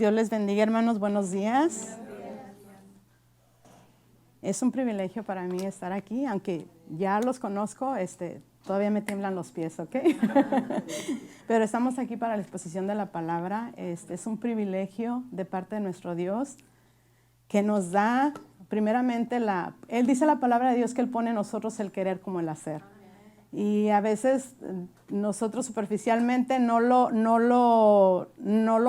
Dios les bendiga, hermanos. Buenos días. Es un privilegio para mí estar aquí, aunque ya los conozco, todavía me tiemblan los pies, ¿ok? Pero estamos aquí para la exposición de la palabra. Es un privilegio de parte de nuestro Dios que nos da, primeramente, Él dice la palabra de Dios que Él pone en nosotros el querer como el hacer. Y a veces nosotros superficialmente no lo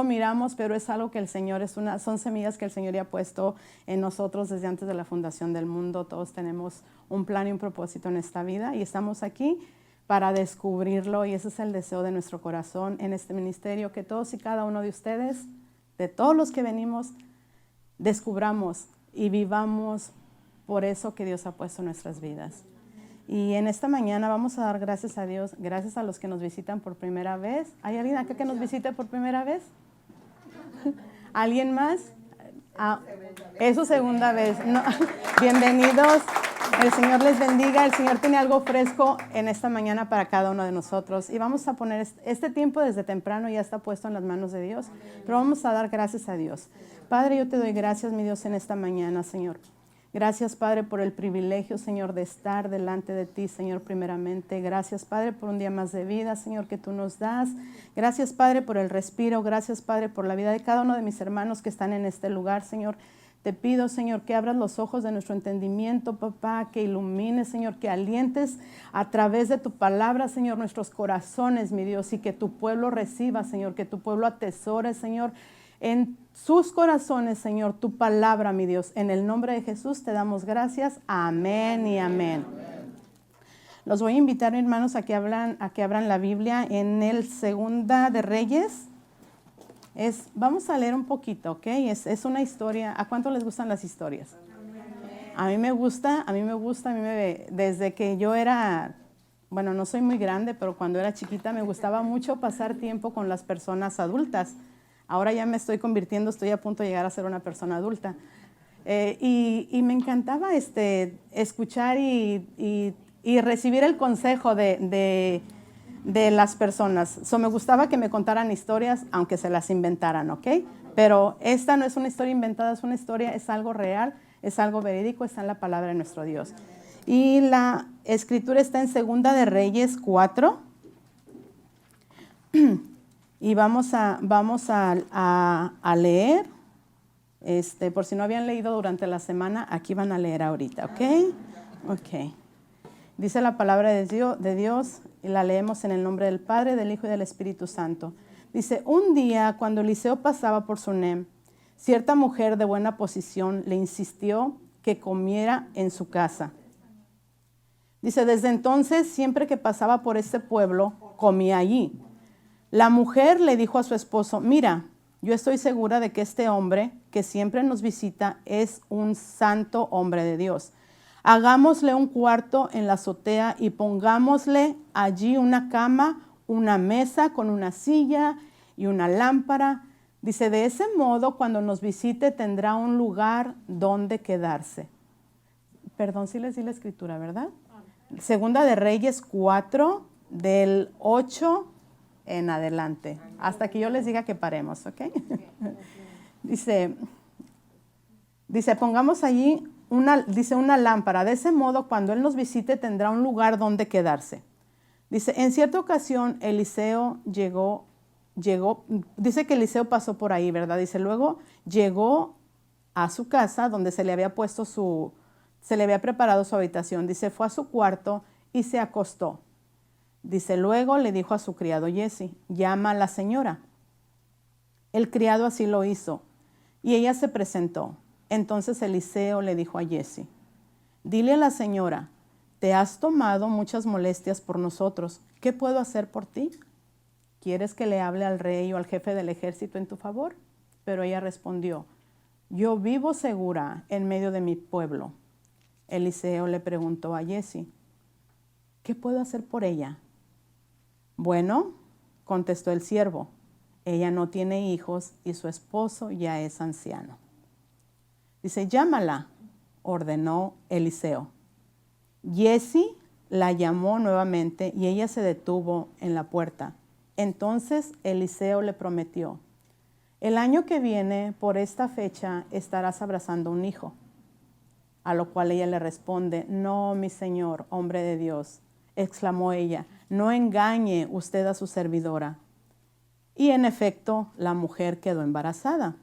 miramos, pero es algo que el Señor, son semillas que el Señor ya ha puesto en nosotros desde antes de la fundación del mundo. Todos tenemos un plan y un propósito en esta vida y estamos aquí para descubrirlo, y ese es el deseo de nuestro corazón en este ministerio, que todos y cada uno de ustedes, de todos los que venimos, descubramos y vivamos por eso que Dios ha puesto en nuestras vidas. Y en esta mañana vamos a dar gracias a Dios, gracias a los que nos visitan por primera vez. ¿Hay alguien acá que nos visite por primera vez? ¿Alguien más? Es su segunda vez. No. Bienvenidos. El Señor les bendiga. El Señor tiene algo fresco en esta mañana para cada uno de nosotros. Y vamos a poner este tiempo desde temprano, ya está puesto en las manos de Dios. Pero vamos a dar gracias a Dios. Padre, yo te doy gracias, mi Dios, en esta mañana, Señor. Gracias, Padre, por el privilegio, Señor, de estar delante de ti, Señor, primeramente. Gracias, Padre, por un día más de vida, Señor, que tú nos das. Gracias, Padre, por el respiro. Gracias, Padre, por la vida de cada uno de mis hermanos que están en este lugar, Señor. Te pido, Señor, que abras los ojos de nuestro entendimiento, papá, que ilumines, Señor, que alientes a través de tu palabra, Señor, nuestros corazones, mi Dios, y que tu pueblo reciba, Señor, que tu pueblo atesore, Señor, en sus corazones, Señor, tu palabra, mi Dios. En el nombre de Jesús te damos gracias. Amén y amén. Los voy a invitar, hermanos, a que abran la Biblia en el Segunda de Reyes. Vamos a leer un poquito, ¿ok? Es una historia. ¿A cuánto les gustan las historias? A mí me gusta, desde que yo era, bueno, no soy muy grande, pero cuando era chiquita me gustaba mucho pasar tiempo con las personas adultas. Ahora ya me estoy convirtiendo, estoy a punto de llegar a ser una persona adulta. Y me encantaba escuchar y recibir el consejo de las personas. Me gustaba que me contaran historias, aunque se las inventaran, ¿ok? Pero esta no es una historia inventada, es una historia, es algo real, es algo verídico, está en la palabra de nuestro Dios. Y la escritura está en Segunda de Reyes 4. Y vamos a leer, por si no habían leído durante la semana, aquí van a leer ahorita, ¿ok? Ok. Dice la palabra de Dios, y la leemos en el nombre del Padre, del Hijo y del Espíritu Santo. Dice, un día cuando Eliseo pasaba por Sunem, cierta mujer de buena posición le insistió que comiera en su casa. Dice, desde entonces, siempre que pasaba por este pueblo, comía allí. La mujer le dijo a su esposo, mira, yo estoy segura de que este hombre que siempre nos visita es un santo hombre de Dios. Hagámosle un cuarto en la azotea y pongámosle allí una cama, una mesa con una silla y una lámpara. Dice, de ese modo cuando nos visite tendrá un lugar donde quedarse. Perdón si les di la escritura, ¿verdad? Segunda de Reyes 4, del 8 en adelante, hasta que yo les diga que paremos, ¿ok? Dice, pongamos allí una lámpara. De ese modo, cuando Él nos visite, tendrá un lugar donde quedarse. Dice, en cierta ocasión, Eliseo llegó, dice que Eliseo pasó por ahí, ¿verdad? Dice, luego llegó a su casa donde se le había preparado su habitación. Dice, fue a su cuarto y se acostó. Dice, luego le dijo a su criado Jesse, llama a la señora. El criado así lo hizo y ella se presentó. Entonces Eliseo le dijo a Jesse, dile a la señora, te has tomado muchas molestias por nosotros. ¿Qué puedo hacer por ti? ¿Quieres que le hable al rey o al jefe del ejército en tu favor? Pero ella respondió, yo vivo segura en medio de mi pueblo. Eliseo le preguntó a Jesse, ¿qué puedo hacer por ella? Bueno, contestó el siervo, ella no tiene hijos y su esposo ya es anciano. Dice, llámala, ordenó Eliseo. Jesse la llamó nuevamente y ella se detuvo en la puerta. Entonces Eliseo le prometió, El año que viene, por esta fecha, estarás abrazando un hijo. A lo cual ella le responde, no, mi señor, hombre de Dios, exclamó ella, no engañe usted a su servidora. Y en efecto, la mujer quedó embarazada.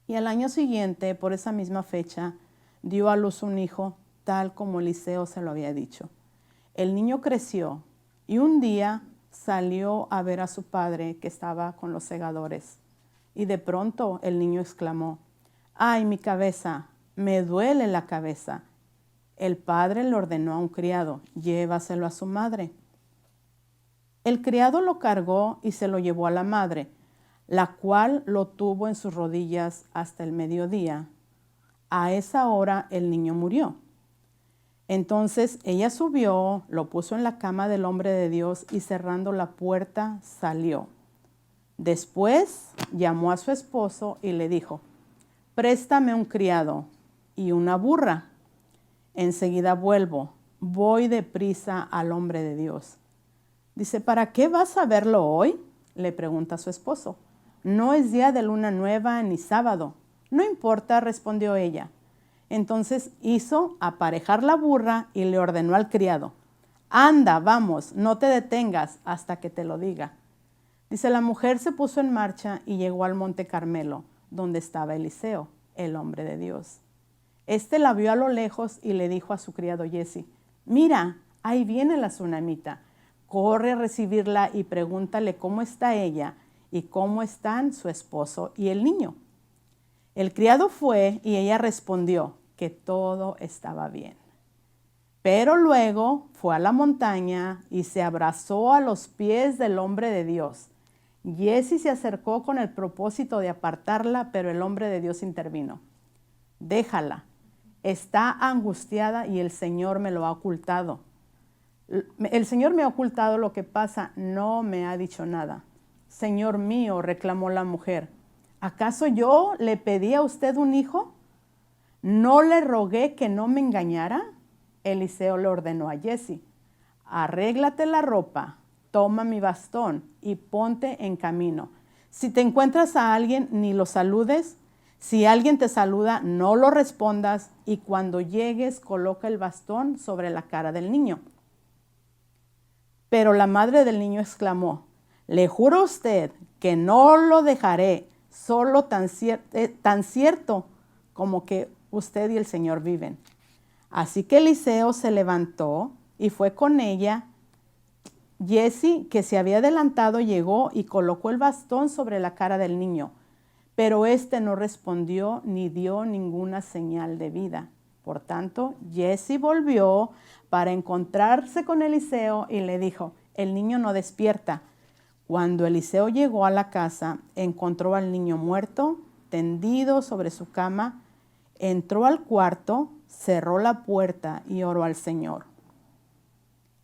Y al año siguiente, por esa misma fecha, dio a luz un hijo, tal como Eliseo se lo había dicho. El niño creció y un día salió a ver a su padre que estaba con los segadores. Y de pronto el niño exclamó, ¡ay, mi cabeza! Me duele la cabeza. El padre le ordenó a un criado, llévaselo a su madre. El criado lo cargó y se lo llevó a la madre, la cual lo tuvo en sus rodillas hasta el mediodía. A esa hora el niño murió. Entonces ella subió, lo puso en la cama del hombre de Dios y cerrando la puerta salió. Después llamó a su esposo y le dijo, préstame un criado y una burra. Enseguida vuelvo, voy deprisa al hombre de Dios. Dice, ¿para qué vas a verlo hoy? Le pregunta a su esposo. No es día de luna nueva ni sábado. No importa, respondió ella. Entonces hizo aparejar la burra y le ordenó al criado, anda, vamos, no te detengas hasta que te lo diga. Dice, la mujer se puso en marcha y llegó al monte Carmelo, donde estaba Eliseo, el hombre de Dios. Este la vio a lo lejos y le dijo a su criado Giesi, mira, ahí viene la tsunamita. Corre a recibirla y pregúntale cómo está ella y cómo están su esposo y el niño. El criado fue y ella respondió que todo estaba bien. Pero luego fue a la montaña y se abrazó a los pies del hombre de Dios. Giesi se acercó con el propósito de apartarla, pero el hombre de Dios intervino. Déjala, está angustiada y el Señor me lo ha ocultado. El Señor me ha ocultado lo que pasa, no me ha dicho nada. Señor mío, reclamó la mujer, ¿acaso yo le pedí a usted un hijo? ¿No le rogué que no me engañara? Eliseo le ordenó a Giesi, arréglate la ropa, toma mi bastón y ponte en camino. Si te encuentras a alguien, ni lo saludes. Si alguien te saluda, no lo respondas y cuando llegues, coloca el bastón sobre la cara del niño. Pero la madre del niño exclamó, le juro a usted que no lo dejaré, solo tan cierto como que usted y el Señor viven. Así que Eliseo se levantó y fue con ella. Giesi, que se había adelantado, llegó y colocó el bastón sobre la cara del niño, pero éste no respondió ni dio ninguna señal de vida. Por tanto, Giesi volvió para encontrarse con Eliseo y le dijo, el niño no despierta. Cuando Eliseo llegó a la casa, encontró al niño muerto, tendido sobre su cama. Entró al cuarto, cerró la puerta y oró al Señor.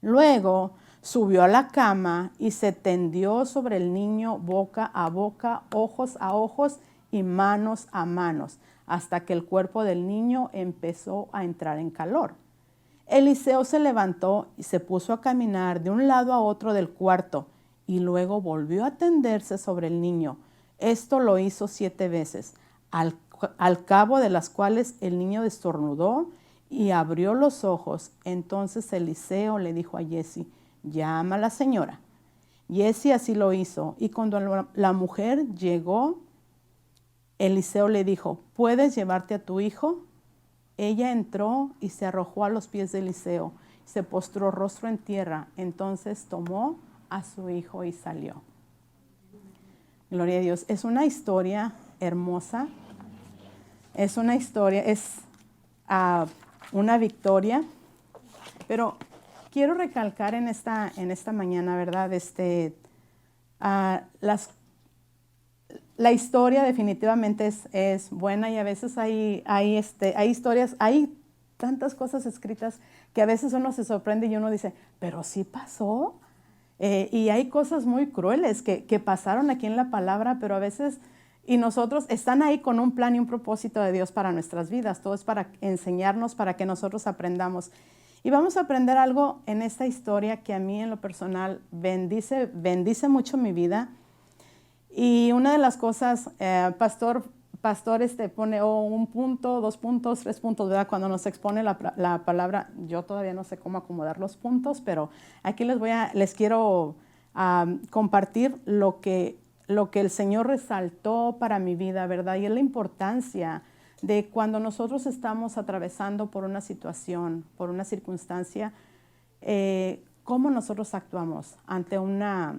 Luego subió a la cama y se tendió sobre el niño boca a boca, ojos a ojos y manos a manos, hasta que el cuerpo del niño empezó a entrar en calor. Eliseo se levantó y se puso a caminar de un lado a otro del cuarto y luego volvió a tenderse sobre el niño. Esto lo hizo 7 veces, al cabo de las cuales el niño estornudó y abrió los ojos. Entonces Eliseo le dijo a Giesi, llama a la señora. Giesi así lo hizo y cuando la mujer llegó, Eliseo le dijo, ¿puedes llevarte a tu hijo? Ella entró y se arrojó a los pies de Eliseo, se postró rostro en tierra. Entonces tomó a su hijo y salió. Gloria a Dios. Es una historia hermosa. Es una historia, es una victoria. Pero quiero recalcar en esta mañana, ¿verdad? La historia definitivamente es buena y a veces hay historias, hay tantas cosas escritas que a veces uno se sorprende y uno dice, pero sí pasó. Y hay cosas muy crueles que pasaron aquí en la palabra, pero a veces, y nosotros están ahí con un plan y un propósito de Dios para nuestras vidas. Todo es para enseñarnos, para que nosotros aprendamos. Y vamos a aprender algo en esta historia que a mí en lo personal bendice mucho mi vida. Y una de las cosas, pastor pone un punto, 2 puntos, 3 puntos, ¿verdad? Cuando nos expone la palabra, yo todavía no sé cómo acomodar los puntos, pero aquí les quiero compartir lo que el Señor resaltó para mi vida, ¿verdad? Y es la importancia de cuando nosotros estamos atravesando por una situación, por una circunstancia, cómo nosotros actuamos ante una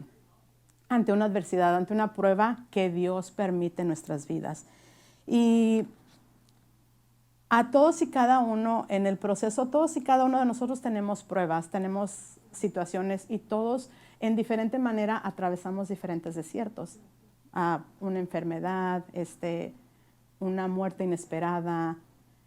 adversidad, ante una prueba que Dios permite en nuestras vidas. Y a todos y cada uno en el proceso, todos y cada uno de nosotros tenemos pruebas, tenemos situaciones y todos en diferente manera atravesamos diferentes desiertos. Una enfermedad, una muerte inesperada,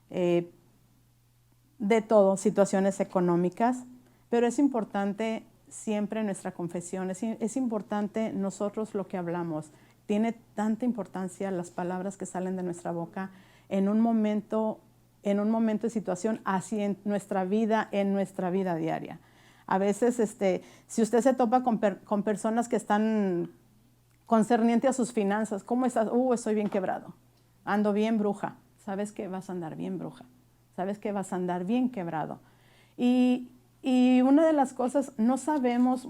de todo, situaciones económicas, pero es importante siempre en nuestra confesión, es importante nosotros lo que hablamos. Tiene tanta importancia las palabras que salen de nuestra boca en un momento de situación, así en nuestra vida diaria. A veces, si usted se topa con personas que están concernientes a sus finanzas, ¿cómo estás? Estoy bien quebrado, ando bien bruja. ¿Sabes que vas a andar bien bruja? ¿Sabes que vas a andar bien quebrado? Y una de las cosas, no sabemos,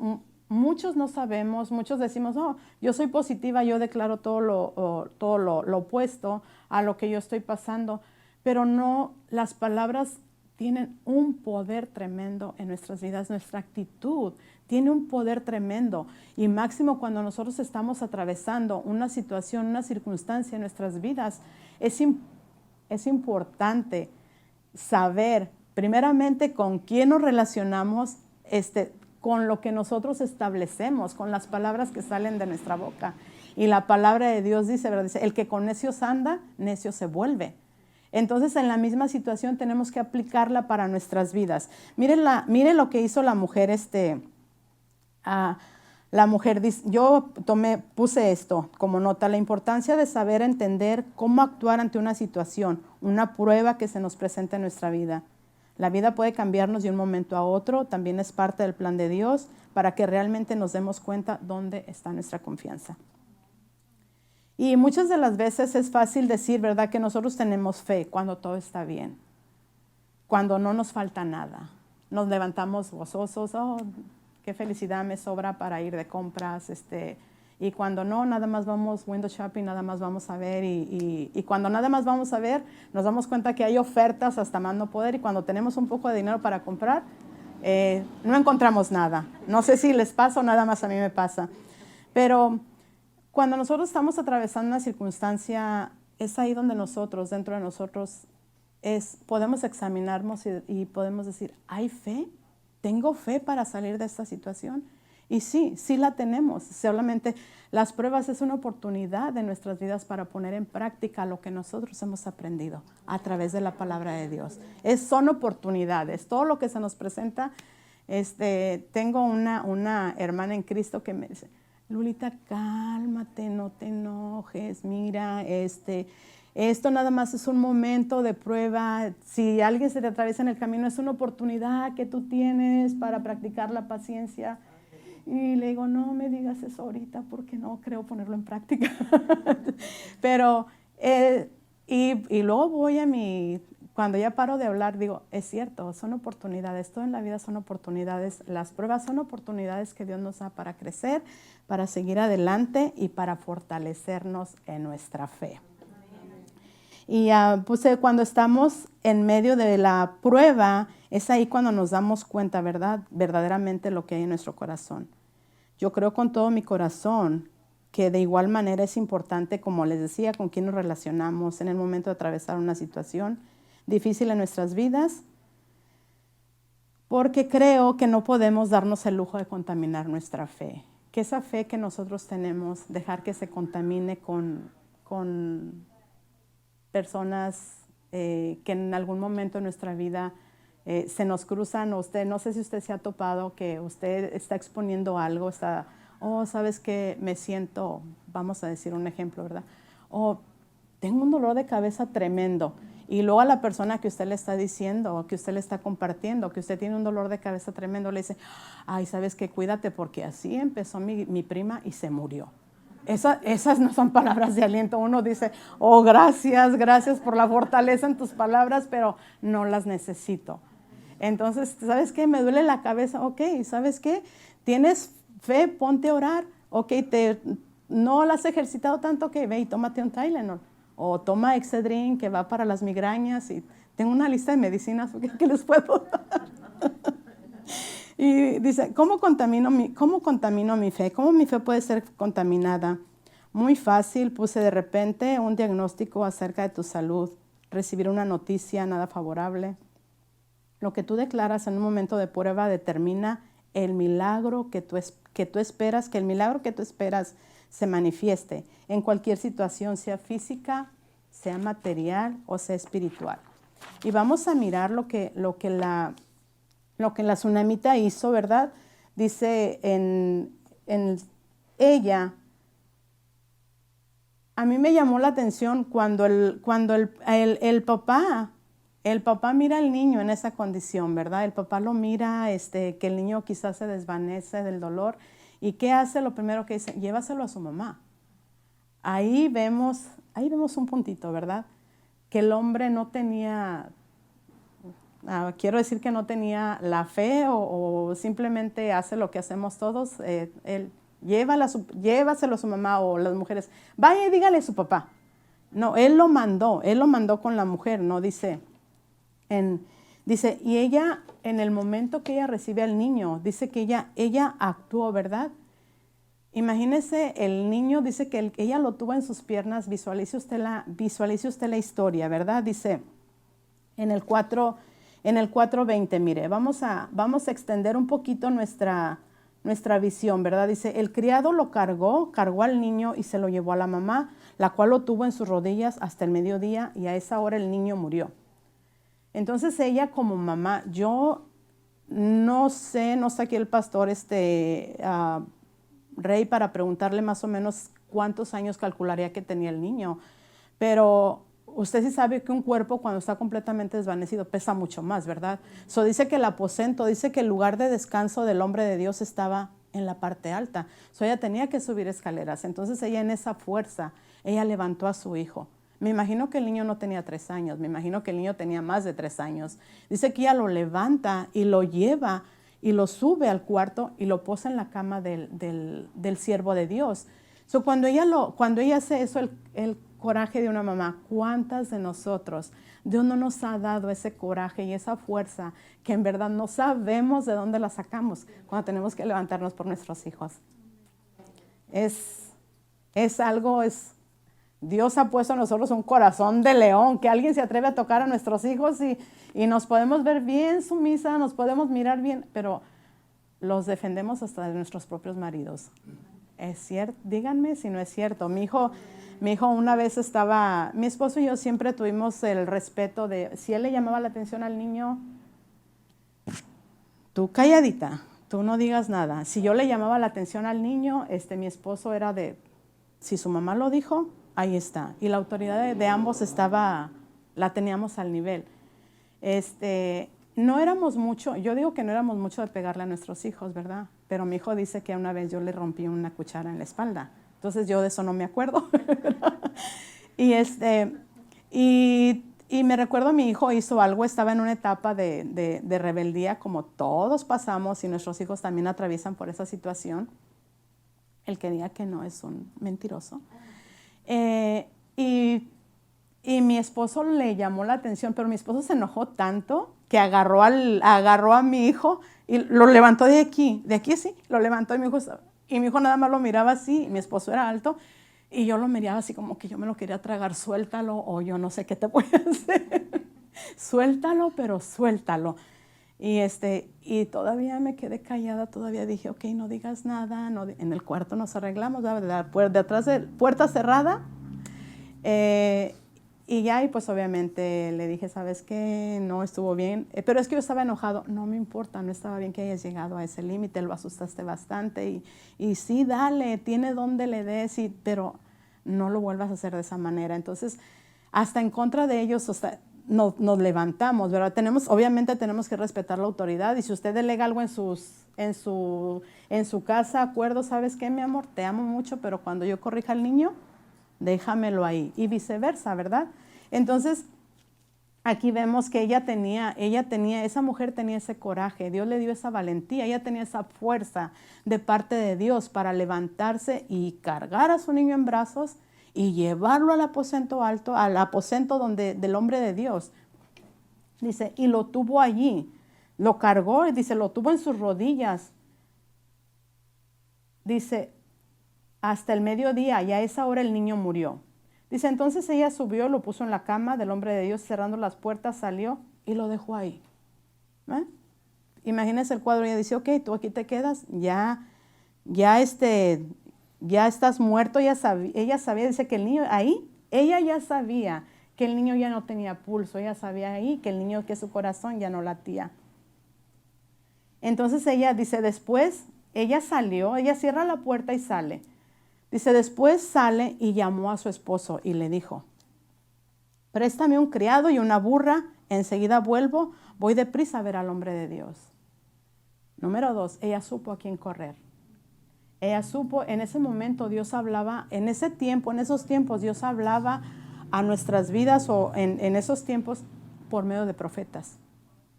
muchos no sabemos, muchos decimos, yo soy positiva, yo declaro todo lo opuesto a lo que yo estoy pasando, pero no, las palabras tienen un poder tremendo en nuestras vidas, nuestra actitud tiene un poder tremendo y máximo cuando nosotros estamos atravesando una situación, una circunstancia en nuestras vidas, es importante saber primeramente con quién nos relacionamos, con lo que nosotros establecemos, con las palabras que salen de nuestra boca. Y la palabra de Dios dice, ¿verdad? Dice, el que con necios anda, necio se vuelve. Entonces, en la misma situación tenemos que aplicarla para nuestras vidas. Mire lo que hizo la mujer, la mujer dice, puse esto como nota, la importancia de saber entender cómo actuar ante una situación, una prueba que se nos presenta en nuestra vida. La vida puede cambiarnos de un momento a otro, también es parte del plan de Dios para que realmente nos demos cuenta dónde está nuestra confianza. Y muchas de las veces es fácil decir, ¿verdad?, que nosotros tenemos fe cuando todo está bien, cuando no nos falta nada. Nos levantamos gozosos, qué felicidad me sobra para ir de compras, y cuando no, nada más vamos window shopping, nada más vamos a ver, y cuando nada más vamos a ver, nos damos cuenta que hay ofertas hasta más no poder, y cuando tenemos un poco de dinero para comprar, no encontramos nada. No sé si les pasa o nada más a mí me pasa, pero cuando nosotros estamos atravesando una circunstancia, es ahí donde nosotros, dentro de nosotros, podemos examinarnos y podemos decir, ¿hay fe? ¿Tengo fe para salir de esta situación? Y sí la tenemos. Solamente las pruebas es una oportunidad de nuestras vidas para poner en práctica lo que nosotros hemos aprendido a través de la palabra de Dios. Son oportunidades. Todo lo que se nos presenta, tengo una hermana en Cristo que me dice, Lulita, cálmate, no te enojes, mira, esto nada más es un momento de prueba. Si alguien se te atraviesa en el camino, es una oportunidad que tú tienes para practicar la paciencia. Y le digo, no me digas eso ahorita porque no creo ponerlo en práctica. Pero, y luego cuando ya paro de hablar, digo, es cierto, son oportunidades, todo en la vida son oportunidades, las pruebas son oportunidades que Dios nos da para crecer, para seguir adelante y para fortalecernos en nuestra fe. Y cuando estamos en medio de la prueba, es ahí cuando nos damos cuenta, ¿verdad? Verdaderamente lo que hay en nuestro corazón. Yo creo con todo mi corazón que de igual manera es importante, como les decía, con quién nos relacionamos en el momento de atravesar una situación difícil en nuestras vidas, porque creo que no podemos darnos el lujo de contaminar nuestra fe. Que esa fe que nosotros tenemos, dejar que se contamine con personas que en algún momento de nuestra vida se nos cruzan. No sé si usted se ha topado que usted está exponiendo algo, sabes que me siento, vamos a decir un ejemplo, ¿verdad? Tengo un dolor de cabeza tremendo. Y luego a la persona que usted le está diciendo, que usted le está compartiendo, que usted tiene un dolor de cabeza tremendo, le dice, ay, ¿sabes qué? Cuídate porque así empezó mi prima y se murió. Esas no son palabras de aliento. Uno dice, oh, gracias, gracias por la fortaleza en tus palabras, pero no las necesito. Entonces, ¿sabes qué? Me duele la cabeza. Ok, ¿sabes qué? Tienes fe, ponte a orar. Ok, no la has ejercitado tanto, que ve y tómate un Tylenol. O toma Excedrin, que va para las migrañas. Y tengo una lista de medicinas que les puedo dar. Y dice, ¿cómo contamino mi fe? ¿Cómo mi fe puede ser contaminada? Muy fácil, puse de repente un diagnóstico acerca de tu salud, recibir una noticia nada favorable. Lo que tú declaras en un momento de prueba determina el milagro que tú esperas, que el milagro que tú esperas se manifieste en cualquier situación, sea física, sea material o sea espiritual. Y vamos a mirar lo que la tsunamita hizo, ¿verdad? Dice en ella, a mí me llamó la atención cuando el papá mira al niño en esa condición, ¿verdad? El papá lo mira, que el niño quizás se desvanece del dolor. ¿Y qué hace? Lo primero que dice, llévaselo a su mamá. Ahí vemos un puntito, ¿verdad? Que el hombre no tenía... quiero decir que no tenía la fe o simplemente hace lo que hacemos todos. Él llévaselo a su mamá, o las mujeres, vaya y dígale a su papá. No, él lo mandó con la mujer, ¿no? Dice, y ella, en el momento que ella recibe al niño, dice que ella actuó, ¿verdad? Imagínese, el niño dice que ella lo tuvo en sus piernas. Visualice usted la historia, ¿verdad? Dice en el 4:20, mire, vamos a extender un poquito nuestra visión, ¿verdad? Dice, el criado lo cargó al niño y se lo llevó a la mamá, la cual lo tuvo en sus rodillas hasta el mediodía, y a esa hora el niño murió. Entonces ella, como mamá, yo no sé aquí el pastor Rey para preguntarle más o menos cuántos años calcularía que tenía el niño, pero usted sí sabe que un cuerpo cuando está completamente desvanecido pesa mucho más, ¿verdad? Dice que el aposento, dice que el lugar de descanso del hombre de Dios estaba en la parte alta. Ella tenía que subir escaleras. Entonces ella, en esa fuerza, ella levantó a su hijo. Me imagino que el niño no tenía 3 años, me imagino que el niño tenía más de 3 años. Dice que ella lo levanta y lo lleva y lo sube al cuarto y lo posa en la cama del siervo de Dios. Cuando ella hace eso, el coraje de una mamá, ¿cuántas de nosotros Dios no nos ha dado ese coraje y esa fuerza que en verdad no sabemos de dónde la sacamos cuando tenemos que levantarnos por nuestros hijos? Dios ha puesto en nosotros un corazón de león, que alguien se atreve a tocar a nuestros hijos y nos podemos ver bien sumisa, nos podemos mirar bien, pero los defendemos hasta de nuestros propios maridos. ¿Es cierto? Díganme si no es cierto. Mi hijo una vez mi esposo y yo siempre tuvimos el respeto de, si él le llamaba la atención al niño, tú calladita, tú no digas nada. Si yo le llamaba la atención al niño, mi esposo era de, si su mamá lo dijo, ahí está. Y la autoridad de ambos la teníamos al nivel. No éramos mucho, yo digo que no éramos mucho de pegarle a nuestros hijos, ¿verdad? Pero mi hijo dice que una vez yo le rompí una cuchara en la espalda. Entonces yo de eso no me acuerdo. y me recuerdo, mi hijo hizo algo, estaba en una etapa de rebeldía, como todos pasamos, y nuestros hijos también atraviesan por esa situación. El que diga que no es un mentiroso. Y mi esposo le llamó la atención, pero mi esposo se enojó tanto que agarró a mi hijo y lo levantó de aquí sí, lo levantó, y mi hijo nada más lo miraba así. Mi esposo era alto y yo lo miraba así como que yo me lo quería tragar. Suéltalo, o yo no sé qué te voy a hacer. Suéltalo, pero suéltalo. Y todavía me quedé callada, todavía dije, ok, no digas nada. En el cuarto nos arreglamos, de atrás de puerta cerrada. Y ya, y pues obviamente le dije, ¿sabes qué? No estuvo bien. Pero es que yo estaba enojado. No me importa, no estaba bien que hayas llegado a ese límite, lo asustaste bastante. Y sí, dale, tiene donde le des, pero no lo vuelvas a hacer de esa manera. Entonces, hasta en contra de ellos, nos levantamos, ¿verdad? Obviamente tenemos que respetar la autoridad, y si usted delega algo en su casa, acuerdo, ¿sabes qué, mi amor? Te amo mucho, pero cuando yo corrija al niño, déjamelo ahí, y viceversa, ¿verdad? Entonces, aquí vemos que esa mujer tenía ese coraje, Dios le dio esa valentía, ella tenía esa fuerza de parte de Dios para levantarse y cargar a su niño en brazos y llevarlo al aposento alto, al aposento del hombre de Dios. Dice, y lo tuvo allí, lo cargó, y dice, lo tuvo en sus rodillas. Dice, hasta el mediodía, y a esa hora el niño murió. Dice, entonces ella subió, lo puso en la cama del hombre de Dios, cerrando las puertas, salió y lo dejó ahí. Imagínense el cuadro, ella dice, ok, tú aquí te quedas, ya estás muerto. Ella sabía, dice que el niño ahí, ella ya sabía que el niño ya no tenía pulso, ella sabía ahí que el niño, que su corazón ya no latía. Entonces ella dice, después, ella salió, ella cierra la puerta y sale. Dice, después sale y llamó a su esposo y le dijo, préstame un criado y una burra, enseguida vuelvo, voy deprisa a ver al hombre de Dios. Número 2, ella supo a quién correr. Ella supo, en ese momento Dios hablaba, en esos tiempos Dios hablaba a nuestras vidas, o en esos tiempos, por medio de profetas.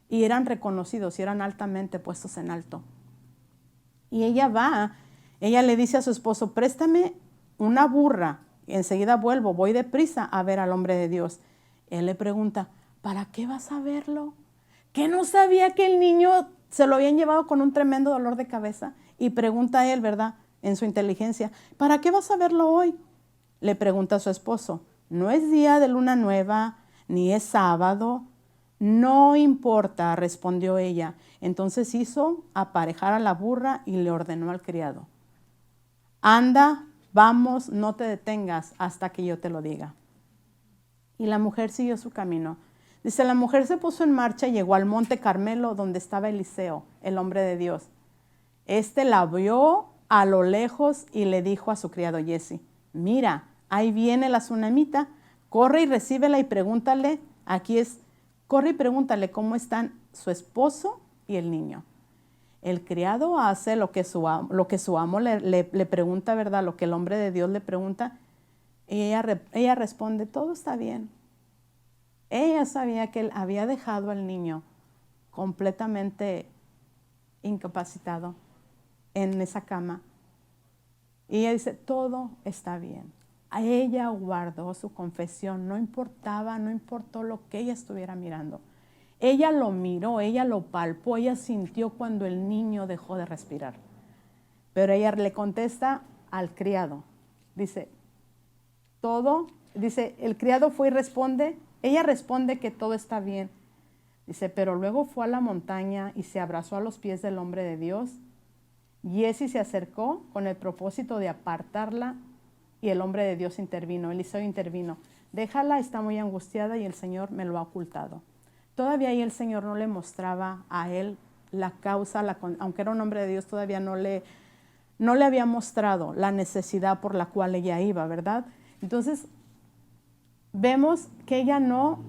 Y eran reconocidos y eran altamente puestos en alto. Y ella le dice a su esposo, préstame una burra, y enseguida vuelvo, voy deprisa a ver al hombre de Dios. Él le pregunta, ¿para qué vas a verlo? ¿Que no sabía que el niño se lo habían llevado con un tremendo dolor de cabeza? Y pregunta a él, ¿verdad?, en su inteligencia, ¿para qué vas a verlo hoy? Le pregunta a su esposo, no es día de luna nueva, ni es sábado. No importa, respondió ella. Entonces hizo aparejar a la burra y le ordenó al criado, anda, vamos, no te detengas hasta que yo te lo diga. Y la mujer siguió su camino. Dice, la mujer se puso en marcha y llegó al monte Carmelo, donde estaba Eliseo, el hombre de Dios. Este la vio a lo lejos y le dijo a su criado Giezi, mira, ahí viene la tsunamita, corre y recíbela y pregúntale, corre y pregúntale cómo están su esposo y el niño. El criado hace lo que su amo le pregunta, ¿verdad? Lo que el hombre de Dios le pregunta. Y ella responde, todo está bien. Ella sabía que él había dejado al niño completamente incapacitado en esa cama. Y ella dice, todo está bien. A ella guardó su confesión, no importó lo que ella estuviera mirando. Ella lo miró, ella lo palpó, ella sintió cuando el niño dejó de respirar. Pero ella le contesta al criado. Dice, el criado fue y responde, ella responde que todo está bien. Dice, pero luego fue a la montaña y se abrazó a los pies del hombre de Dios. Giezi se acercó con el propósito de apartarla y el hombre de Dios intervino, Eliseo intervino. Déjala, está muy angustiada y el Señor me lo ha ocultado. Todavía ahí el Señor no le mostraba a él la causa, aunque era un hombre de Dios, todavía no le había mostrado la necesidad por la cual ella iba, ¿verdad? Entonces, vemos que ella no,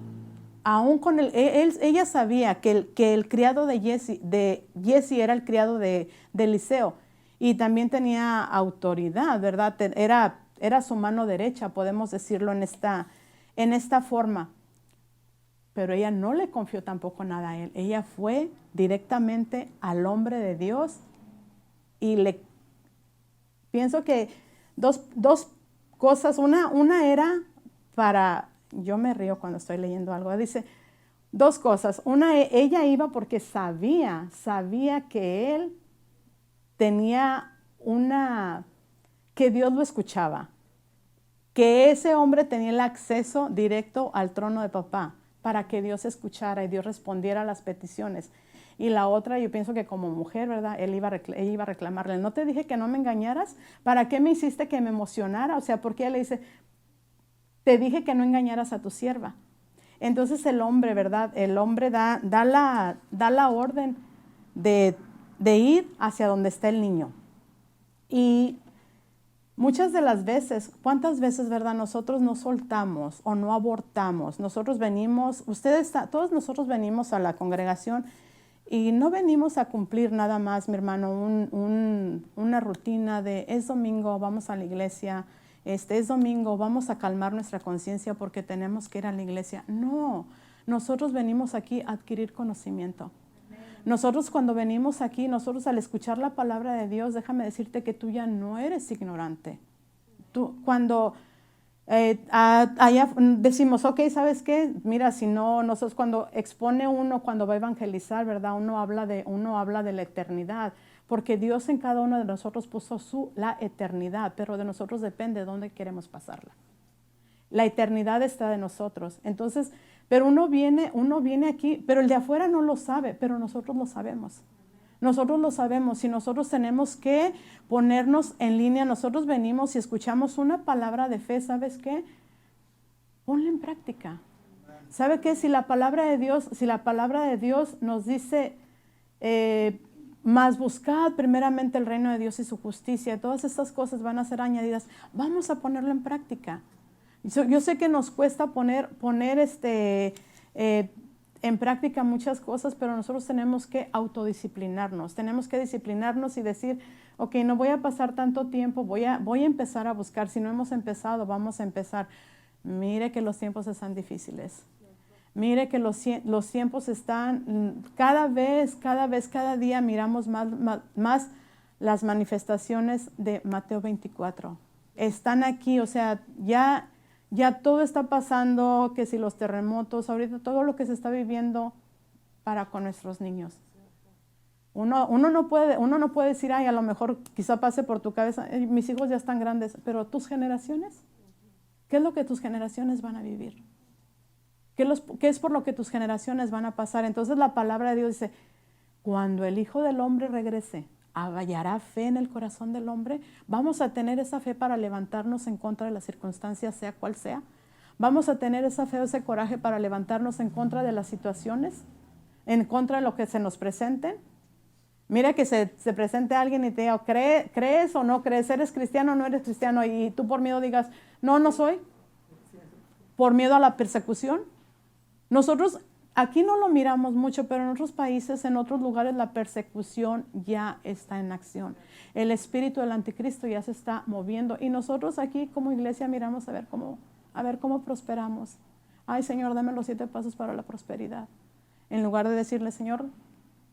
aún con ella sabía que el criado de Giezi era el criado de Eliseo y también tenía autoridad, ¿verdad? Era su mano derecha, podemos decirlo en esta forma. Pero ella no le confió tampoco nada a él. Ella fue directamente al hombre de Dios y pienso que dos cosas. Una era yo me río cuando estoy leyendo algo. Dice dos cosas. Una, ella iba porque sabía que él tenía que Dios lo escuchaba. Que ese hombre tenía el acceso directo al trono de papá, para que Dios escuchara y Dios respondiera a las peticiones. Y la otra, yo pienso que como mujer, ¿verdad? Ella iba a reclamarle, ¿no te dije que no me engañaras? ¿Para qué me hiciste que me emocionara? O sea, porque ella le dice, te dije que no engañaras a tu sierva. Entonces el hombre, ¿verdad? El hombre da la orden de ir hacia donde está el niño. Y Muchas de las veces, ¿cuántas veces, verdad? Nosotros no soltamos o no abortamos. Nosotros venimos, todos nosotros venimos a la congregación y no venimos a cumplir nada más, mi hermano, una rutina de es domingo, vamos a la iglesia, es domingo, vamos a calmar nuestra conciencia porque tenemos que ir a la iglesia. No, nosotros venimos aquí a adquirir conocimiento. Nosotros cuando venimos aquí, nosotros al escuchar la palabra de Dios, déjame decirte que tú ya no eres ignorante. Tú, cuando allá decimos, ok, ¿sabes qué? Mira, si no, nosotros cuando expone uno, cuando va a evangelizar, ¿verdad? Uno habla de la eternidad, porque Dios en cada uno de nosotros puso la eternidad, pero de nosotros depende de dónde queremos pasarla. La eternidad está de nosotros. Entonces, pero uno viene aquí, pero el de afuera no lo sabe, pero nosotros lo sabemos. Nosotros lo sabemos y nosotros tenemos que ponernos en línea. Nosotros venimos y escuchamos una palabra de fe, ¿sabes qué? Ponla en práctica. ¿Sabe qué? Si la palabra de Dios nos dice, más buscad primeramente el reino de Dios y su justicia, todas estas cosas van a ser añadidas, vamos a ponerlo en práctica. Yo sé que nos cuesta poner en práctica muchas cosas, pero nosotros tenemos que autodisciplinarnos. Tenemos que disciplinarnos y decir, ok, no voy a pasar tanto tiempo, voy a empezar a buscar. Si no hemos empezado, vamos a empezar. Mire que los tiempos están difíciles. Mire que los tiempos están, cada día miramos más las manifestaciones de Mateo 24. Están aquí, o sea, ya todo está pasando, que si los terremotos, ahorita todo lo que se está viviendo para con nuestros niños. Uno no puede decir, ay, a lo mejor quizá pase por tu cabeza, mis hijos ya están grandes, pero tus generaciones, ¿qué es lo que tus generaciones van a vivir? ¿Qué es por lo que tus generaciones van a pasar? Entonces la palabra de Dios dice, cuando el Hijo del Hombre regrese, ¿hallará fe en el corazón del hombre? ¿Vamos a tener esa fe para levantarnos en contra de las circunstancias, sea cual sea? ¿Vamos a tener esa fe o ese coraje para levantarnos en contra de las situaciones? ¿En contra de lo que se nos presenten? Mira que se presente alguien y te diga, ¿crees o no crees? ¿Eres cristiano o no eres cristiano? Y tú por miedo digas, no soy. Por miedo a la persecución. Nosotros aquí no lo miramos mucho, pero en otros países, en otros lugares, la persecución ya está en acción. El espíritu del anticristo ya se está moviendo. Y nosotros aquí como iglesia miramos a ver cómo prosperamos. Ay, Señor, dame los 7 pasos para la prosperidad. En lugar de decirle, Señor,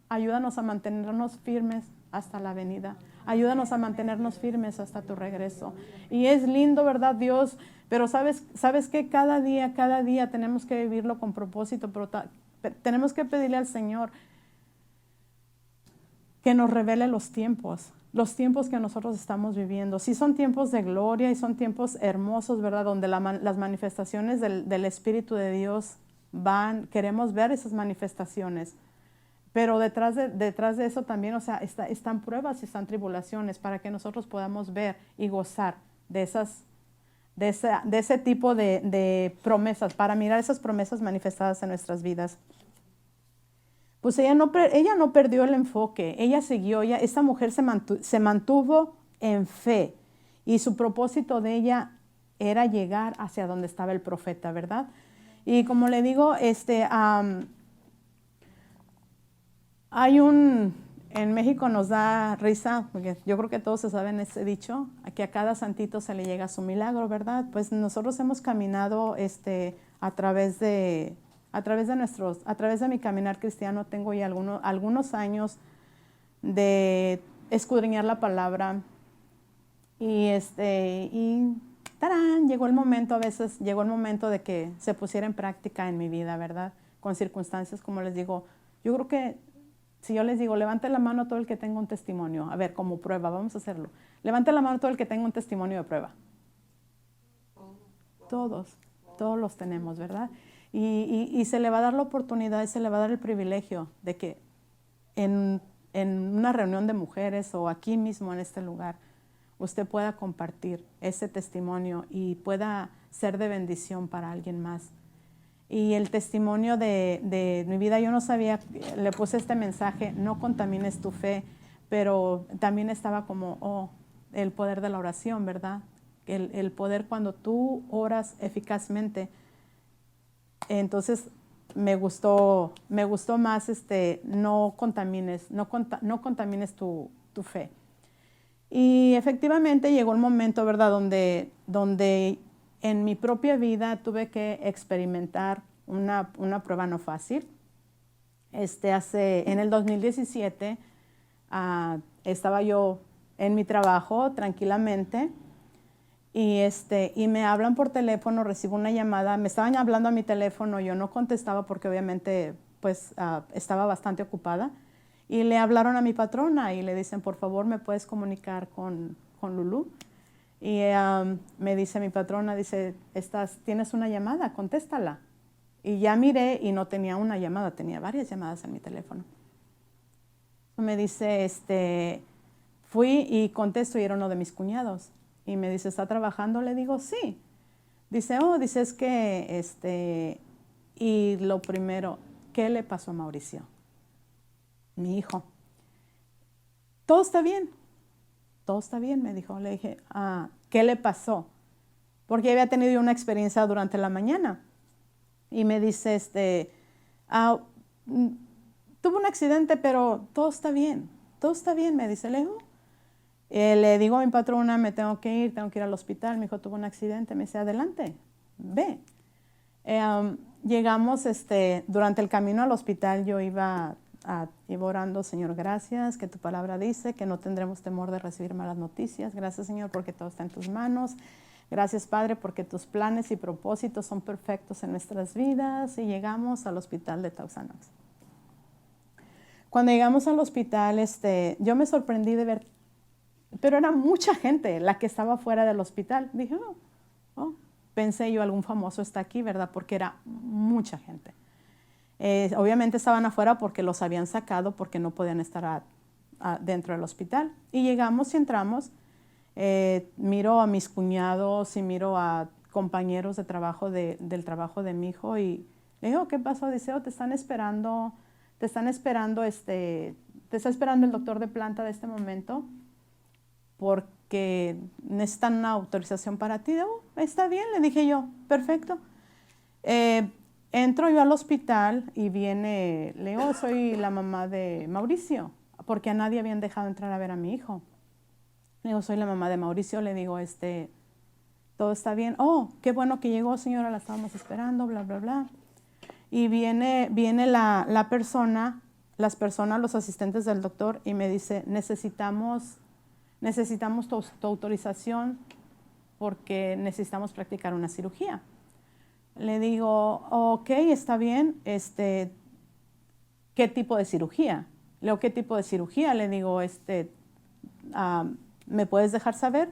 ayúdanos a mantenernos firmes hasta la venida. Ayúdanos a mantenernos firmes hasta tu regreso. Y es lindo, ¿verdad, Dios? Pero sabes que cada día tenemos que vivirlo con propósito, pero tenemos que pedirle al Señor que nos revele los tiempos que nosotros estamos viviendo. Sí son tiempos de gloria y son tiempos hermosos, ¿verdad? Donde las manifestaciones del Espíritu de Dios queremos ver esas manifestaciones. Pero detrás de eso también, o sea, están pruebas y están tribulaciones para que nosotros podamos ver y gozar de ese tipo de promesas, para mirar esas promesas manifestadas en nuestras vidas. Pues ella no perdió el enfoque, ella siguió, esta mujer se mantuvo en fe y su propósito de ella era llegar hacia donde estaba el profeta, ¿verdad? Y como le digo, en México nos da risa, porque yo creo que todos se saben ese dicho, que a cada santito se le llega su milagro, ¿verdad? Pues nosotros hemos caminado a través de mi caminar cristiano, tengo ya algunos años de escudriñar la palabra y ¡tarán! Llegó el momento de que se pusiera en práctica en mi vida, ¿verdad? Con circunstancias, como les digo, yo creo que si yo les digo, levante la mano todo el que tenga un testimonio, a ver, como prueba, vamos a hacerlo. Levante la mano todo el que tenga un testimonio de prueba. Todos los tenemos, ¿verdad? Y se le va a dar la oportunidad y se le va a dar el privilegio de que en una reunión de mujeres o aquí mismo en este lugar, usted pueda compartir ese testimonio y pueda ser de bendición para alguien más. Y el testimonio de mi vida, yo no sabía, le puse este mensaje, no contamines tu fe, pero también estaba como, el poder de la oración, ¿verdad? El poder cuando tú oras eficazmente. Entonces me gustó más no contamines tu fe. Y efectivamente llegó el momento, ¿verdad?, donde en mi propia vida tuve que experimentar una prueba no fácil. En el 2017 estaba yo en mi trabajo tranquilamente y me hablan por teléfono, recibo una llamada, me estaban hablando a mi teléfono, yo no contestaba porque obviamente pues estaba bastante ocupada, y le hablaron a mi patrona y le dicen, por favor, ¿me puedes comunicar con Lulú? Y me dice mi patrona, dice, tienes una llamada, contéstala. Y ya miré y no tenía una llamada, tenía varias llamadas en mi teléfono. Me dice, fui y contesto y era uno de mis cuñados. Y me dice, ¿está trabajando? Le digo, sí. Dice, dice, es que, y lo primero, ¿qué le pasó a Mauricio? Mi hijo. Todo está bien, me dijo. Le dije, ¿qué le pasó? Porque había tenido una experiencia durante la mañana. Y me dice, tuvo un accidente, pero todo está bien, me dice. Le digo a mi patrona, me tengo que ir al hospital. Me dijo, tuvo un accidente. Me dice, adelante, ve. Llegamos, durante el camino al hospital yo iba orando, Señor, gracias, que tu palabra dice que no tendremos temor de recibir malas noticias. Gracias, Señor, porque todo está en tus manos. Gracias, Padre, porque tus planes y propósitos son perfectos en nuestras vidas. Y llegamos al hospital de Thousand Oaks. Cuando llegamos al hospital, yo me sorprendí de ver, pero era mucha gente la que estaba fuera del hospital. Dije, pensé yo, algún famoso está aquí, ¿verdad? Porque era mucha gente. Obviamente estaban afuera porque los habían sacado, porque no podían estar dentro del hospital. Y llegamos y entramos. Miro a mis cuñados y miro a compañeros de trabajo del trabajo de mi hijo y le digo, ¿qué pasó? Dice, te está esperando el doctor de planta de este momento porque necesitan una autorización para ti. Está bien, le dije yo, perfecto. Entro yo al hospital y viene, le digo, soy la mamá de Mauricio, porque a nadie habían dejado entrar a ver a mi hijo. Le digo, soy la mamá de Mauricio. Le digo, todo está bien. Qué bueno que llegó, señora, la estábamos esperando, bla, bla, bla. Y viene las personas, los asistentes del doctor, y me dice, necesitamos tu autorización porque necesitamos practicar una cirugía. Le digo, ok, está bien, ¿qué tipo de cirugía? Le digo, ¿qué tipo de cirugía? Le digo, ¿me puedes dejar saber?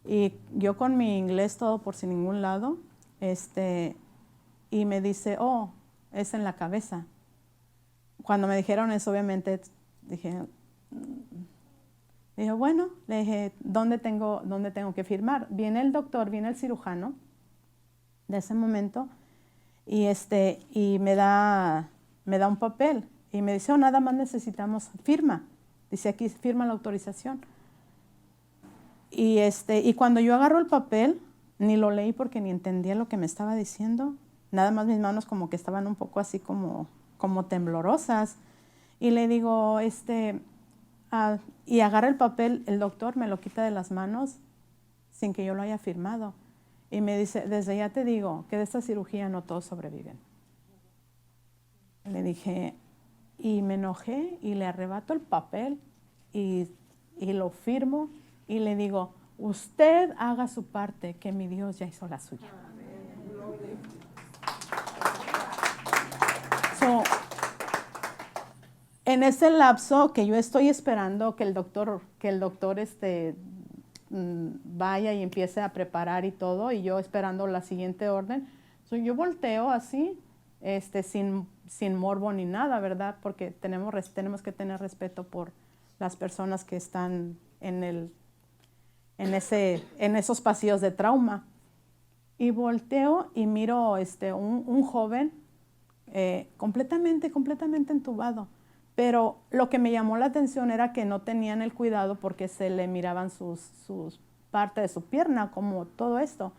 Y yo con mi inglés todo por sin ningún lado, y me dice, es en la cabeza. Cuando me dijeron eso, obviamente, dije, bueno, le dije, ¿dónde tengo que firmar? Viene el doctor, viene el cirujano de ese momento, y me da un papel, y me dice, nada más necesitamos firma. Dice, aquí firma la autorización. Y cuando yo agarro el papel, ni lo leí porque ni entendía lo que me estaba diciendo. Nada más mis manos como que estaban un poco así como temblorosas. Y le digo, y agarra el papel, el doctor me lo quita de las manos sin que yo lo haya firmado. Y me dice, desde ya te digo que de esta cirugía no todos sobreviven. Le dije, y me enojé y le arrebato el papel y lo firmo. Y le digo, usted haga su parte, que mi Dios ya hizo la suya. En ese lapso que yo estoy esperando que el doctor vaya y empiece a preparar y todo, y yo esperando la siguiente orden, yo volteo así, sin morbo ni nada, ¿verdad? Porque tenemos que tener respeto por las personas que están en esos pasillos de trauma. Y volteo y miro un joven completamente entubado. Pero lo que me llamó la atención era que no tenían el cuidado porque se le miraban sus partes de su pierna, como todo esto.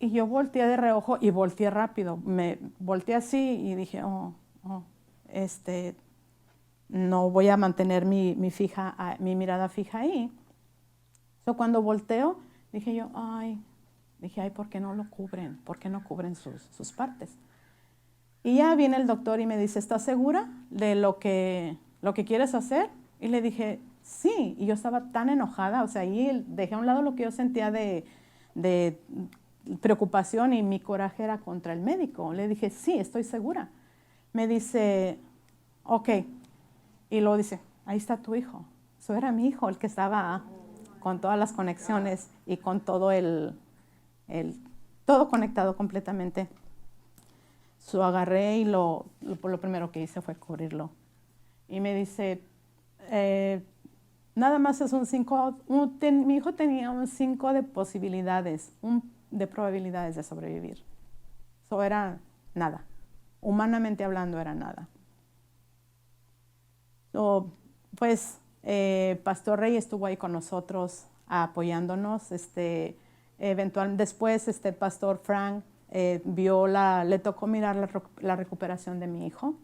Y yo volteé de reojo y volteé rápido. Me volteé así y dije, no voy a mantener mi mirada fija ahí. Cuando volteo, dije, ay, ¿por qué no lo cubren? ¿Por qué no cubren sus partes? Y ya viene el doctor y me dice, ¿estás segura de lo que quieres hacer? Y le dije, sí. Y yo estaba tan enojada, o sea, ahí dejé a un lado lo que yo sentía de preocupación y mi coraje era contra el médico. Le dije, sí, estoy segura. Me dice, ok. Y luego dice, ahí está tu hijo. Eso era mi hijo, el que estaba con todas las conexiones y con todo todo conectado completamente. Agarré y lo primero que hice fue cubrirlo. Y me dice, nada más es un 5, mi hijo tenía un 5 de posibilidades, de probabilidades de sobrevivir. Eso era nada. Humanamente hablando era nada. Pastor Rey estuvo ahí con nosotros apoyándonos. Después, Pastor Frank le tocó mirar la recuperación de mi hijo.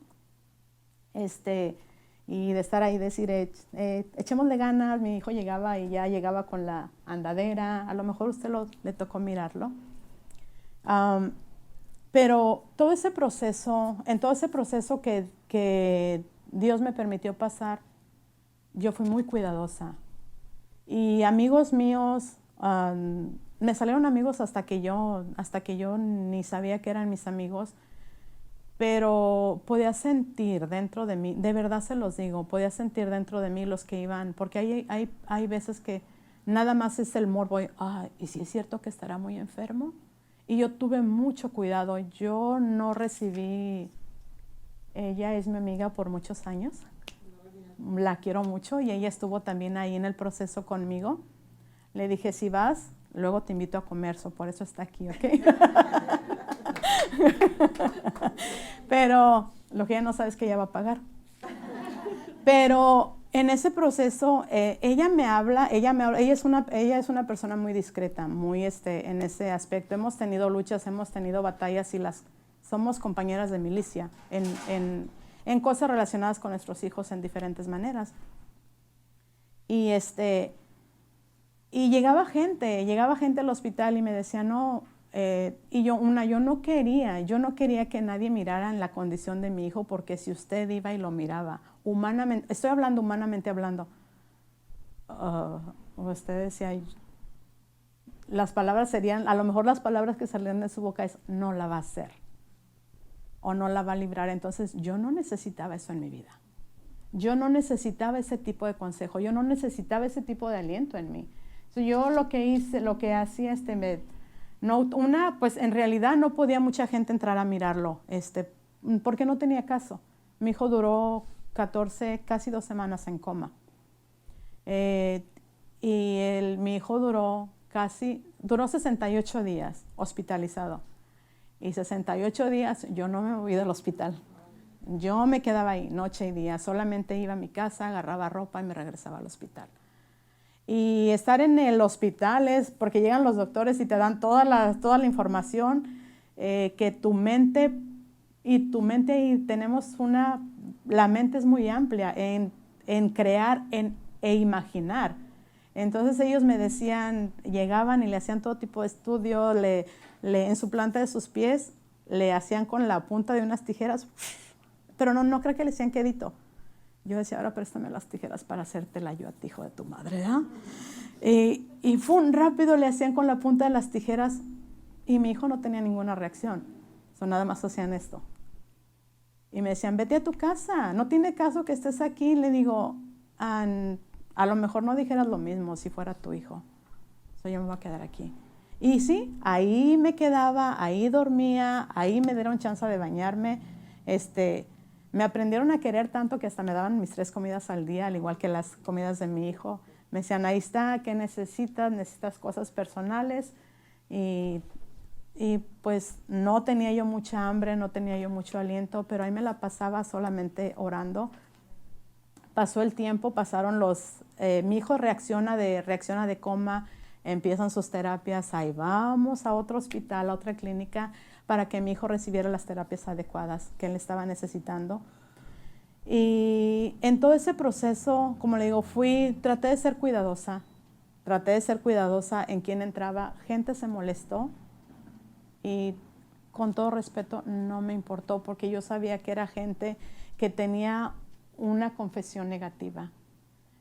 Y de estar ahí decir, echémosle ganas. Mi hijo llegaba y ya llegaba con la andadera. A lo mejor usted le tocó mirarlo. Pero en todo ese proceso que Dios me permitió pasar, yo fui muy cuidadosa. Y amigos míos, me salieron amigos hasta que yo ni sabía que eran mis amigos, pero podía sentir dentro de mí, de verdad se los digo, podía sentir dentro de mí los que iban, porque hay veces que nada más es el morbo, ¿y si es cierto que estará muy enfermo? Y yo tuve mucho cuidado, yo no recibí, ella es mi amiga por muchos años, la quiero mucho y ella estuvo también ahí en el proceso conmigo. Le dije, si vas, luego te invito a comer, por eso está aquí, ¿ok? Pero lo que ella no sabe es que ella va a pagar. Pero en ese proceso, ella es una persona muy discreta, muy en ese aspecto. Hemos tenido luchas, hemos tenido batallas y somos compañeras de milicia en cosas relacionadas con nuestros hijos en diferentes maneras. Y llegaba gente al hospital y me decía, no, y yo no quería que nadie mirara en la condición de mi hijo, porque si usted iba y lo miraba, estoy hablando humanamente hablando, usted decía, las palabras serían, a lo mejor las palabras que salían de su boca es, no la va a hacer, o no la va a librar. Entonces yo no necesitaba eso en mi vida. Yo no necesitaba ese tipo de consejo, yo no necesitaba ese tipo de aliento en mí. Yo lo que hacía, pues en realidad no podía mucha gente entrar a mirarlo, porque no tenía caso. Mi hijo duró casi 2 semanas en coma. Mi hijo duró 68 días hospitalizado. Y 68 días yo no me moví del hospital. Yo me quedaba ahí noche y día, solamente iba a mi casa, agarraba ropa y me regresaba al hospital. Y estar en el hospital es porque llegan los doctores y te dan toda la información que tu mente y la mente es muy amplia en crear e imaginar. Entonces ellos me decían, llegaban y le hacían todo tipo de estudio, en su planta de sus pies le hacían con la punta de unas tijeras, pero no creo que le decían quedito. Yo decía, ahora préstame las tijeras para hacértela yo a ti, hijo de tu madre, ¿eh? Y rápido le hacían con la punta de las tijeras y mi hijo no tenía ninguna reacción. Nada más hacían esto. Y me decían, vete a tu casa, no tiene caso que estés aquí. Le digo, a lo mejor no dijeras lo mismo si fuera tu hijo. Yo me voy a quedar aquí. Y sí, ahí me quedaba, ahí dormía, ahí me dieron chance de bañarme. Me aprendieron a querer tanto que hasta me daban mis 3 comidas al día, al igual que las comidas de mi hijo. Me decían, ahí está, ¿qué necesitas? Necesitas cosas personales. Y y pues no tenía yo mucha hambre, no tenía yo mucho aliento, pero ahí me la pasaba solamente orando. Pasó el tiempo, pasaron mi hijo reacciona de coma, empiezan sus terapias, ahí vamos a otro hospital, a otra clínica, para que mi hijo recibiera las terapias adecuadas que él estaba necesitando. Y en todo ese proceso, como le digo, traté de ser cuidadosa en quien entraba. Gente se molestó y con todo respeto no me importó, porque yo sabía que era gente que tenía una confesión negativa,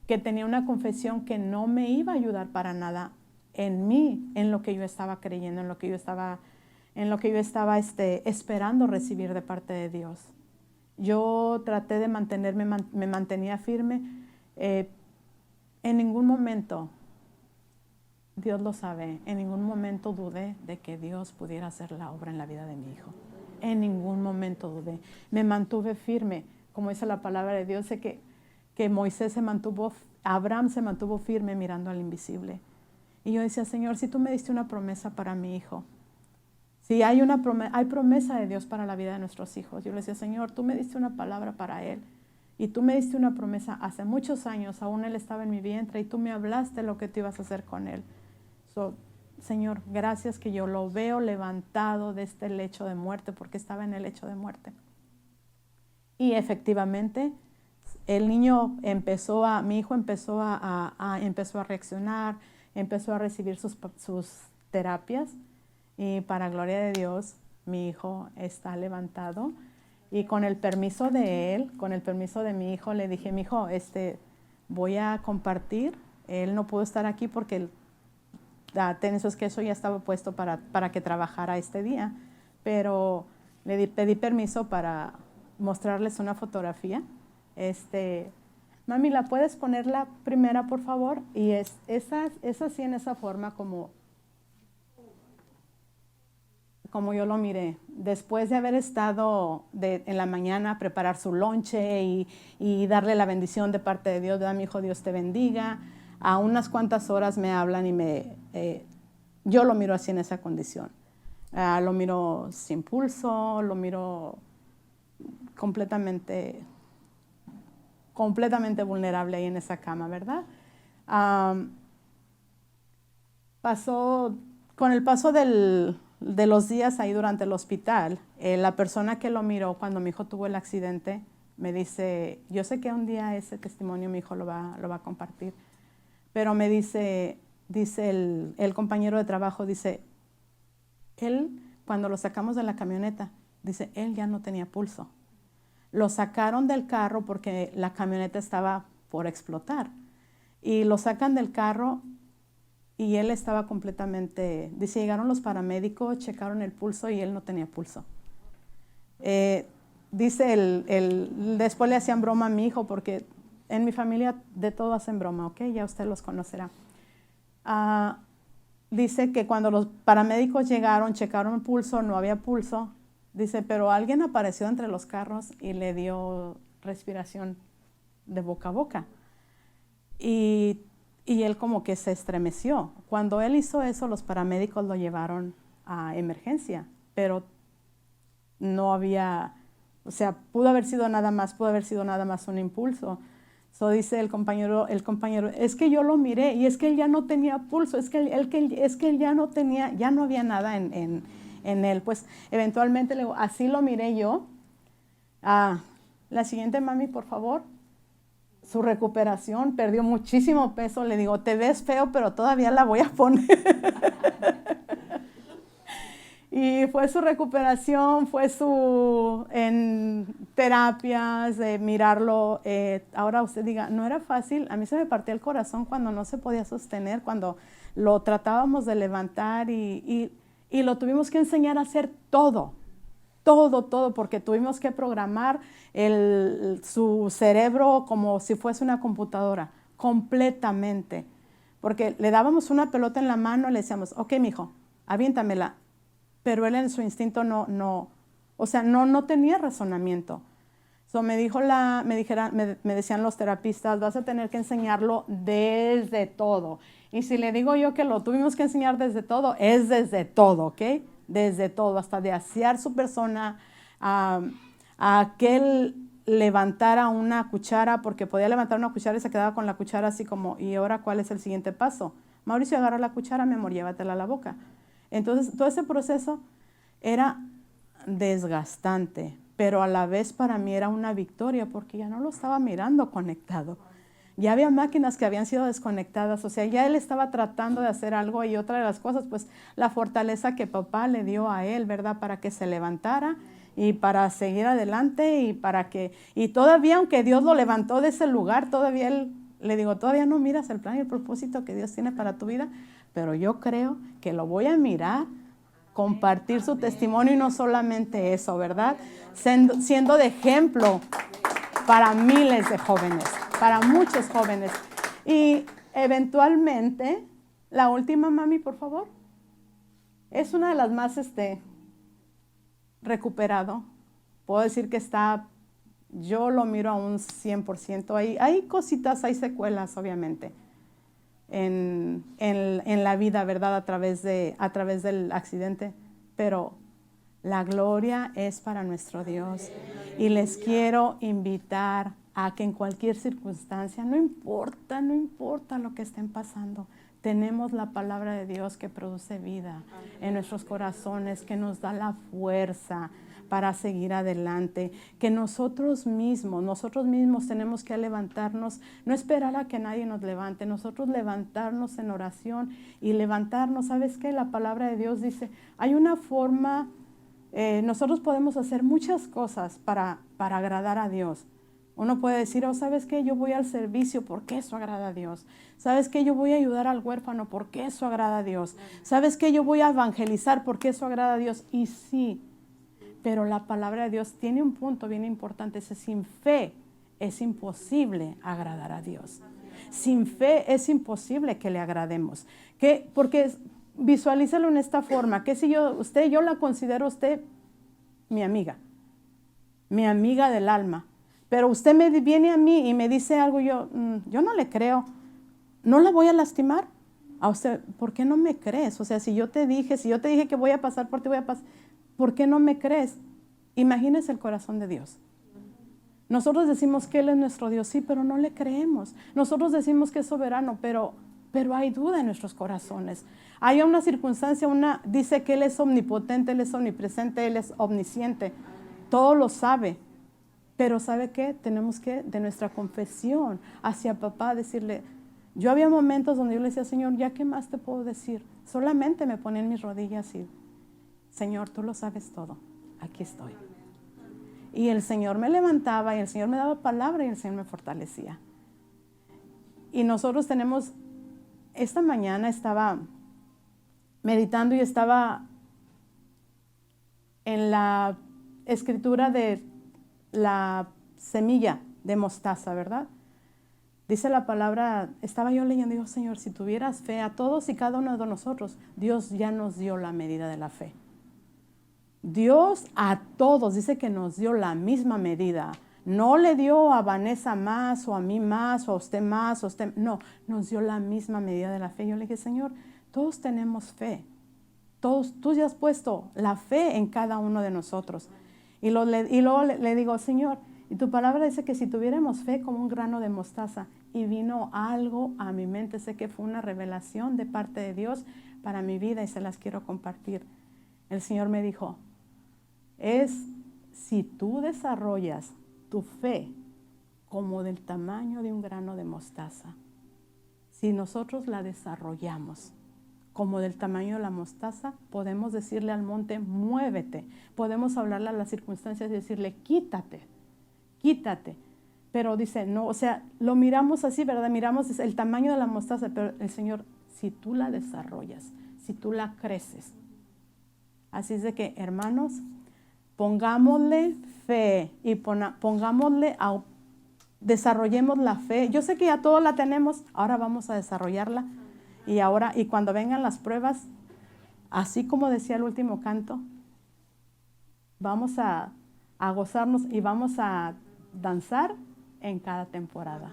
que tenía una confesión que no me iba a ayudar para nada en mí, en lo que yo estaba creyendo, en lo que yo estaba esperando recibir de parte de Dios. Yo traté de mantenerme, me mantenía firme. En ningún momento, Dios lo sabe, en ningún momento dudé de que Dios pudiera hacer la obra en la vida de mi hijo. En ningún momento dudé. Me mantuve firme. Como dice la palabra de Dios, sé que Abraham se mantuvo firme mirando al invisible. Y yo decía, Señor, si tú me diste una promesa para mi hijo, si hay promesa de Dios para la vida de nuestros hijos. Yo le decía, Señor, tú me diste una palabra para él. Y tú me diste una promesa hace muchos años, aún él estaba en mi vientre, y tú me hablaste lo que tú ibas a hacer con él. Señor, gracias que yo lo veo levantado de este lecho de muerte, porque estaba en el lecho de muerte. Y efectivamente, mi hijo empezó a reaccionar, empezó a recibir sus terapias, y para gloria de Dios, mi hijo está levantado. Y con el permiso de él, con el permiso de mi hijo, le dije, mi hijo, voy a compartir. Él no pudo estar aquí porque es que eso ya estaba puesto para que trabajara este día, pero le pedí permiso para mostrarles una fotografía. Mami, ¿la puedes poner la primera, por favor? Y es así, en esa forma como yo lo miré. Después de haber estado en la mañana a preparar su lonche y darle la bendición de parte de Dios, mi hijo, Dios te bendiga. A unas cuantas horas me hablan y yo lo miro así en esa condición. Lo miro sin pulso, lo miro completamente vulnerable ahí en esa cama, ¿verdad? Con el paso de los días ahí durante el hospital, la persona que lo miró cuando mi hijo tuvo el accidente me dice, yo sé que un día ese testimonio mi hijo lo va a compartir, pero me dice el compañero de trabajo, dice, él, cuando lo sacamos de la camioneta, dice, él ya no tenía pulso. Lo sacaron del carro porque la camioneta estaba por explotar. Y lo sacan del carro y él estaba completamente, dice, llegaron los paramédicos, checaron el pulso y él no tenía pulso. Dice, después le hacían broma a mi hijo, porque en mi familia de todo hacen broma, ¿ok? Ya usted los conocerá. Dice que cuando los paramédicos llegaron, checaron el pulso, no había pulso. Dice, pero alguien apareció entre los carros y le dio respiración de boca a boca. Y él como que se estremeció. Cuando él hizo eso, los paramédicos lo llevaron a emergencia, pero no había, o sea, pudo haber sido nada más un impulso. Dice el compañero, es que yo lo miré y es que él ya no tenía pulso, es que él ya no había nada en él. Pues eventualmente le digo, así lo miré yo. La siguiente, mami, por favor. Su recuperación, perdió muchísimo peso. Le digo, te ves feo, pero todavía la voy a poner. Y fue su recuperación, fue en terapias, mirarlo. Ahora usted diga, no era fácil. A mí se me partía el corazón cuando no se podía sostener, cuando lo tratábamos de levantar y lo tuvimos que enseñar a hacer todo, porque tuvimos que programar su cerebro como si fuese una computadora, completamente. Porque le dábamos una pelota en la mano y le decíamos, ok, mijo, aviéntamela. Pero él en su instinto no tenía razonamiento. Me decían los terapistas, vas a tener que enseñarlo desde todo. Y si le digo yo que lo tuvimos que enseñar desde todo, es desde todo, ¿ok? desde todo, hasta de asear su persona, a que él levantara una cuchara, porque podía levantar una cuchara y se quedaba con la cuchara así como, ¿y ahora cuál es el siguiente paso? Mauricio, agarra la cuchara, mi amor, llévatela a la boca. Entonces, todo ese proceso era desgastante, pero a la vez para mí era una victoria, porque ya no lo estaba mirando conectado. Ya había máquinas que habían sido desconectadas, o sea, ya él estaba tratando de hacer algo, y otra de las cosas, pues, la fortaleza que papá le dio a él, ¿verdad? Para que se levantara y para seguir adelante y todavía, aunque Dios lo levantó de ese lugar, todavía él, le digo, todavía no miras el plan y el propósito que Dios tiene para tu vida, pero yo creo que lo voy a mirar, compartir su testimonio y no solamente eso, ¿verdad? Siendo de ejemplo para miles de jóvenes, para muchos jóvenes. Y eventualmente, la última, mami, por favor, es una de las más recuperado. Puedo decir que está, yo lo miro a un 100%. Hay cositas, hay secuelas, obviamente, en la vida, ¿verdad? A través del accidente, pero la gloria es para nuestro Dios. Y les quiero invitar a que en cualquier circunstancia, no importa lo que estén pasando, tenemos la palabra de Dios que produce vida en nuestros corazones, que nos da la fuerza para seguir adelante, que nosotros mismos tenemos que levantarnos, no esperar a que nadie nos levante, nosotros levantarnos en oración y levantarnos. ¿Sabes qué? La palabra de Dios dice, hay una forma, nosotros podemos hacer muchas cosas para agradar a Dios. Uno puede decir, oh, ¿sabes qué? Yo voy al servicio porque eso agrada a Dios. ¿Sabes qué? Yo voy a ayudar al huérfano porque eso agrada a Dios. ¿Sabes qué? Yo voy a evangelizar porque eso agrada a Dios. Y sí, pero la palabra de Dios tiene un punto bien importante. Es sin fe es imposible agradar a Dios. Sin fe es imposible que le agrademos. Porque visualícelo en esta forma, que si yo la considero usted mi amiga del alma, pero usted me viene a mí y me dice algo, yo no le creo, no la voy a lastimar. A usted, ¿por qué no me crees? O sea, si yo te dije que voy a pasar por ti, ¿por qué no me crees? Imagínese el corazón de Dios. Nosotros decimos que Él es nuestro Dios, sí, pero no le creemos. Nosotros decimos que es soberano, pero hay duda en nuestros corazones. Hay una circunstancia, dice que Él es omnipotente, Él es omnipresente, Él es omnisciente. Todo lo sabe. Pero ¿sabe qué? Tenemos que, de nuestra confesión hacia papá, decirle, yo había momentos donde yo le decía, Señor, ¿ya qué más te puedo decir? Solamente me ponía en mis rodillas y, Señor, tú lo sabes todo, aquí estoy. Y el Señor me levantaba y el Señor me daba palabra y el Señor me fortalecía. Y nosotros esta mañana estaba meditando y estaba en la escritura de la semilla de mostaza, ¿verdad? Dice la palabra, estaba yo leyendo, digo, Señor, si tuvieras fe a todos y cada uno de nosotros, Dios ya nos dio la medida de la fe. Dios a todos dice que nos dio la misma medida. No le dio a Vanessa más, o a mí más, o a usted más, no, nos dio la misma medida de la fe. Yo le dije, Señor, todos tenemos fe. Tú ya has puesto la fe en cada uno de nosotros. Y luego le digo, Señor, y tu palabra dice que si tuviéramos fe como un grano de mostaza, y vino algo a mi mente, sé que fue una revelación de parte de Dios para mi vida y se las quiero compartir. El Señor me dijo, si tú desarrollas tu fe como del tamaño de un grano de mostaza, si nosotros la desarrollamos como del tamaño de la mostaza, podemos decirle al monte, muévete. Podemos hablarle a las circunstancias y decirle, quítate. Pero dice, no, o sea, lo miramos así, ¿verdad? Miramos el tamaño de la mostaza, pero el Señor, si tú la desarrollas, si tú la creces. Así es de que, hermanos, pongámosle fe y desarrollemos la fe. Yo sé que ya todos la tenemos, ahora vamos a desarrollarla. Y cuando vengan las pruebas, así como decía el último canto, vamos a gozarnos y vamos a danzar en cada temporada.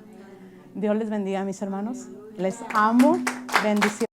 Dios les bendiga, mis hermanos. Les amo. Bendiciones.